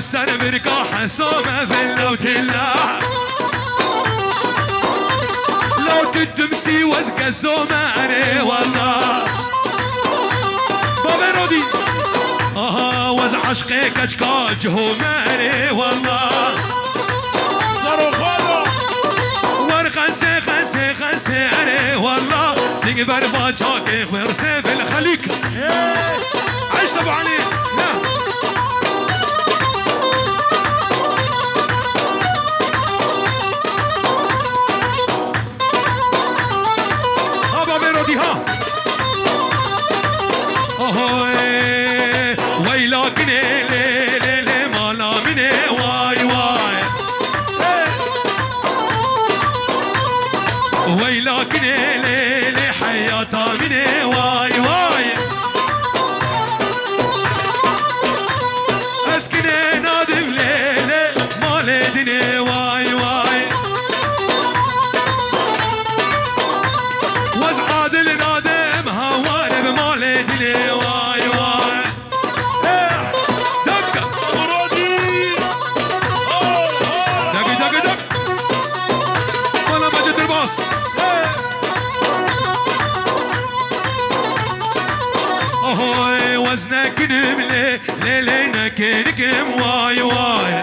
لسان برقا حسومة باللوتلا لو تدمسي وزق الزومة أنا والله بابا رودي وز عشقي كجكاج هو ماني والله صاروخانا ورخنسي خنسي خنسي أنا والله سيقبر باجاكي ورسي في الخليك عيش طبعا علي ها بابا رودي ها ويلك لي لي لي مالا مني واي واي ويلك لي لي لي حياتا مني واي واي اسكني نادم لي لي مالدني واي واي وازعادل نادم هواني بمالدني واي واي دق دق دق وانا مجد الباص وزنك نملي ليلينك نكم واي واي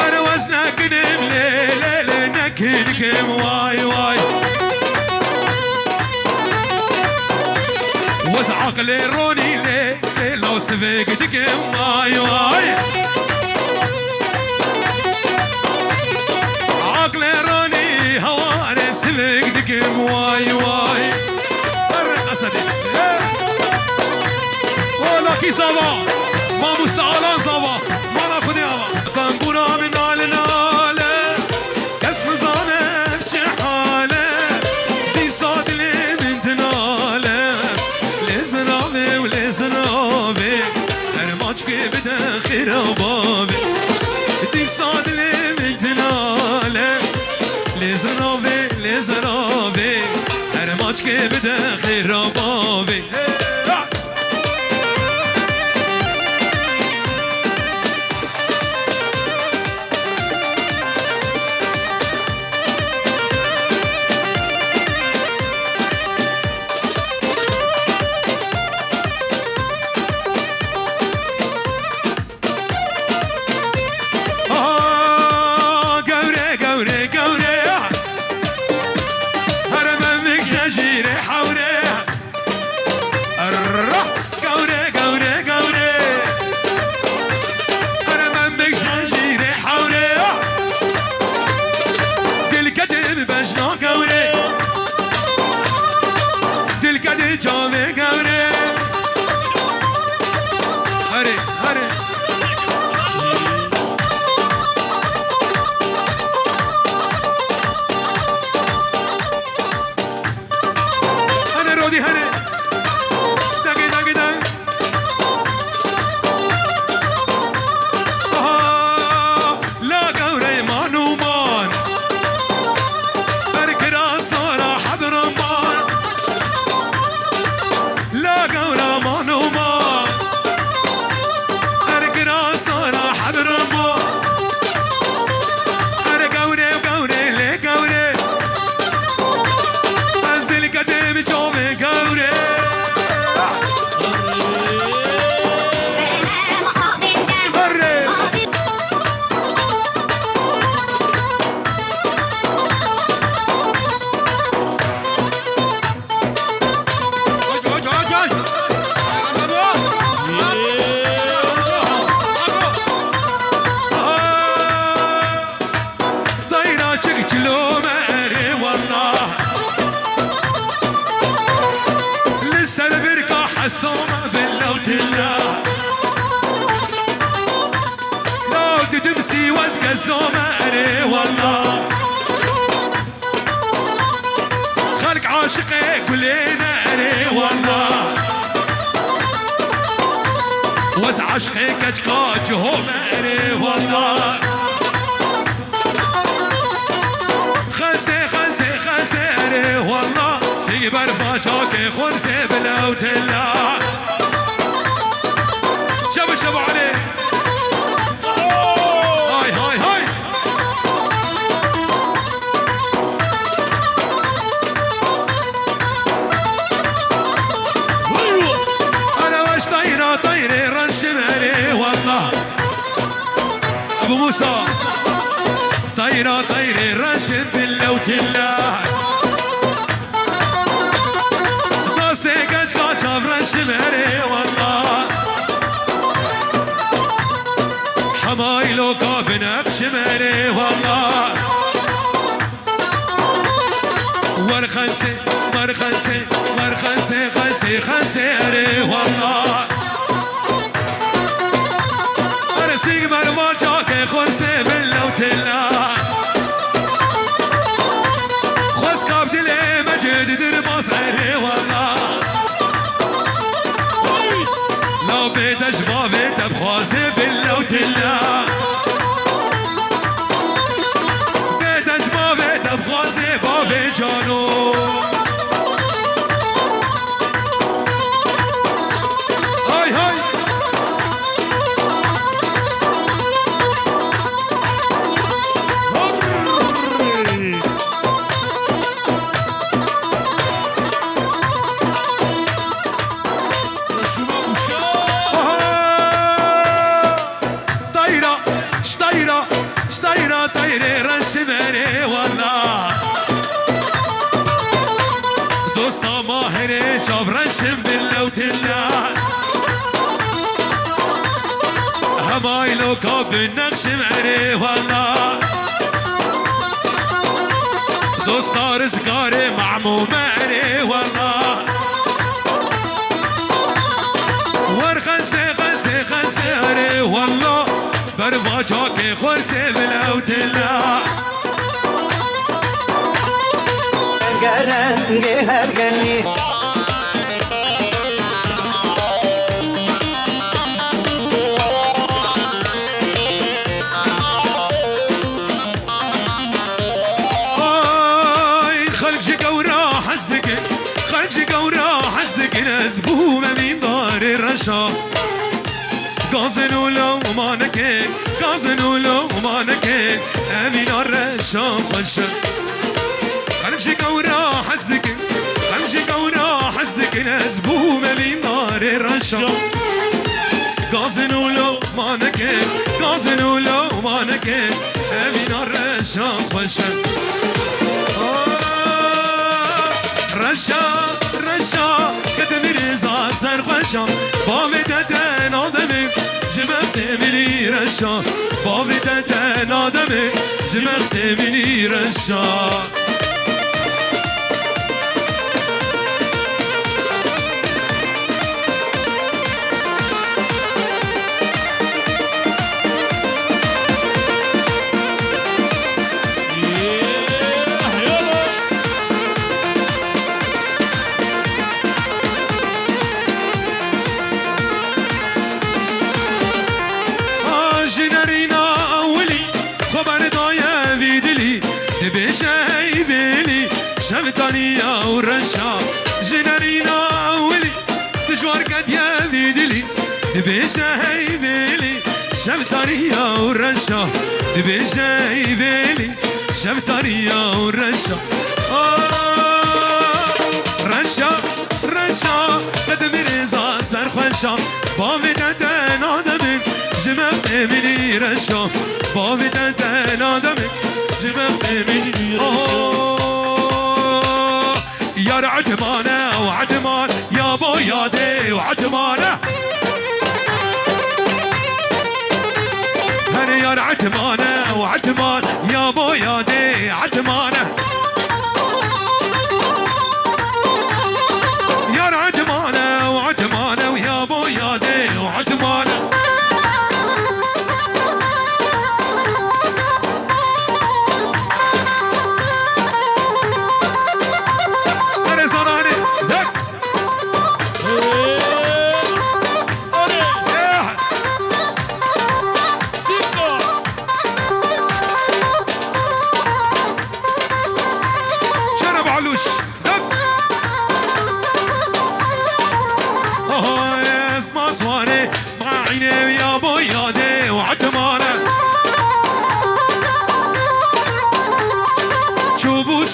انا وزنك نملي ليلينك نكم واي واي وز عقلي روني لي لو سفيق دكم واي واي عقلي روني هواني سفيق دكم واي واي أسدي ولكن صبا ما مستعلان صبا ما ناخذ يابا طنبونا من نال نال كس نظامه شحاله دي صاد لي من تناله لزنابي ولزنابي انا ماجكي بداخل بابي دي صاد لي من تناله لزنابي لزنابي ماجكي بداخل ربابي الصومة باللوتلا لو تدمسي وزق الزومة أنا والله خلق عاشقي كلنا أنا والله وز عشقي كجكاج هم أنا والله خنسي خنسي خنسي أنا والله سيبر فاجاكي خنسي باللوتلا ابو موسى طيرة طيري رشد باللوت الله دوستي قاج قاج رشد هري والله حمايلو قابن اقشمري والله ورخنسي مرخنسي مرخنسي خنسي خنسي هري والله ارسيق مرمار جاكي خنسي باللوت الله خس قابد لي مجد درباس هري والله لو بيت اجبابي تبخوزي باللوت الله بيت اجبابي تبخوزي بابي جانو هاي هاي طيرة طيري رسمني والله دوستا ماهري جاب رسم باللوت الله همايلو كاب النقش معري والله دوستا رزقاري معمو معري والله ورخنسي خنسي خنسي هري والله بربا جاكي خورسي بلوت الله هرقني هرقني خلق شقورا حسدك خلق شقورا حسدك نزبومة من دار الرشا قازنوا لو ما نكين قازنوا لو ما نكين امين الرشا خشا خلق شقورا حسدك خلق شقورا حسدك نزبومة من دار الرشا قازنوا لو ما نكين قازنوا لو ما نكين امين الرشا خشا رشا رشا كتب رزا سرخشا بابي تتن آدمي جمعت مني رشا بابي تتن آدمي جمعت مني رشا شفتانيا ورشا جنارينا أولي تجوار قد يا دلي بيجاي بيلي شفتانيا ورشا بيجاي بيلي شفتانيا ورشا رشا رشا قد مرزا سرخشا بابي تتن آدمي جمعت مني رشا بابي تتن آدمي جمعت مني رشا يا عدمانة وعدمان يا بويا دي وعدمانة هني يا عدمانة وعدمان يا بويا دي عدمانة يا عدمانة وعدمانة ويا بويا دي وعدمانة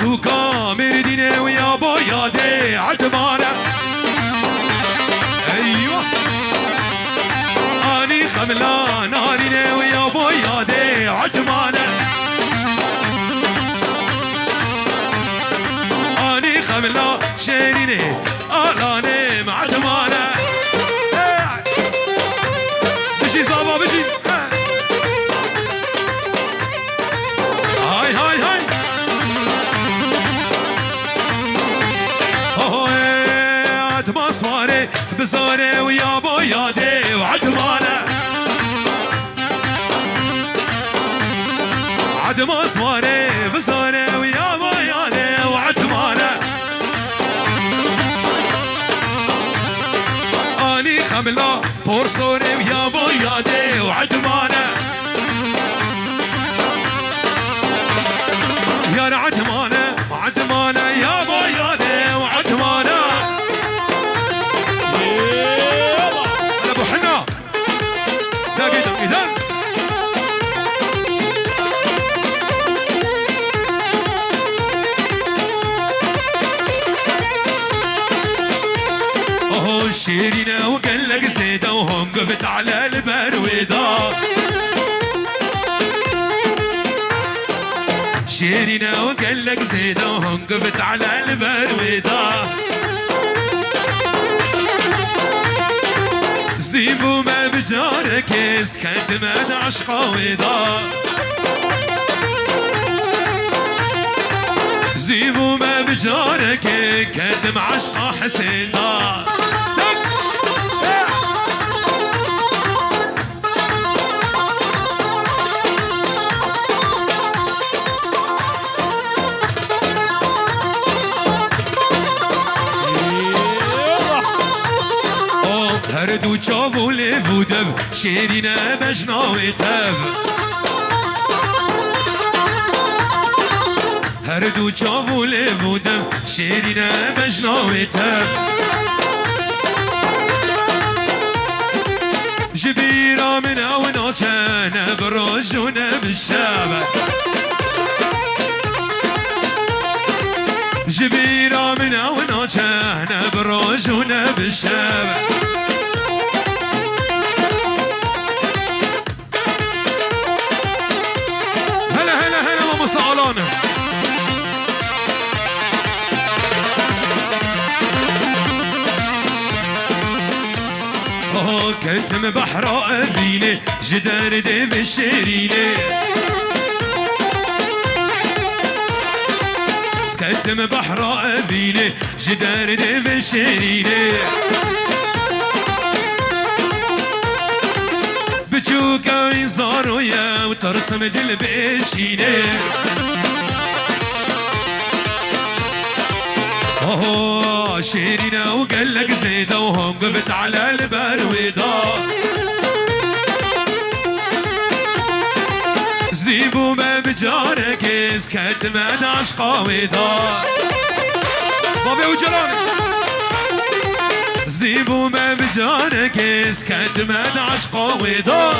سوكا مرديني ويا بويا دي عدمانة أيوة أني خملان هاريني ويا بويا دي مصواري بصوري ويا بيالي وعتمانه اني خملا بورصوري ويا بيالي وعتمانه يا عتمانه عتمانه يا بيالي وعتمانه يا ابو حنا دقيقه اذا شيرينا وقلق زيدة وهم قفت على البرويضة شيرينا وقلق زيدة وهم قفت على البرويضة زديبو ما بجارك اسكت ما عشقه ويضا زديبو ما بجارك كدم عشقه حسينا هرد وشاف ولف ودف شيرينا بجنا وتف هرد وشاف ولف ودف شيرينا بجنا وتف جبيرة من أونا كان بروجنا بالشابة جبيرة من أونا كان بروجنا بالشابة مستعلانة كنتم بحراء فيني جدار ديف الشيريني كنتم بحراء فيني جدار ديف الشيريني بجوكا يزارو يا وترسم دل بيشيني شيرينا وقلق زيدة وهم قفت على البرويضة زديبو ما بجارك اسكت ما عشقه ويضا بابي وجراني زديبو ما بجارك اسكت ما عشقه ويضا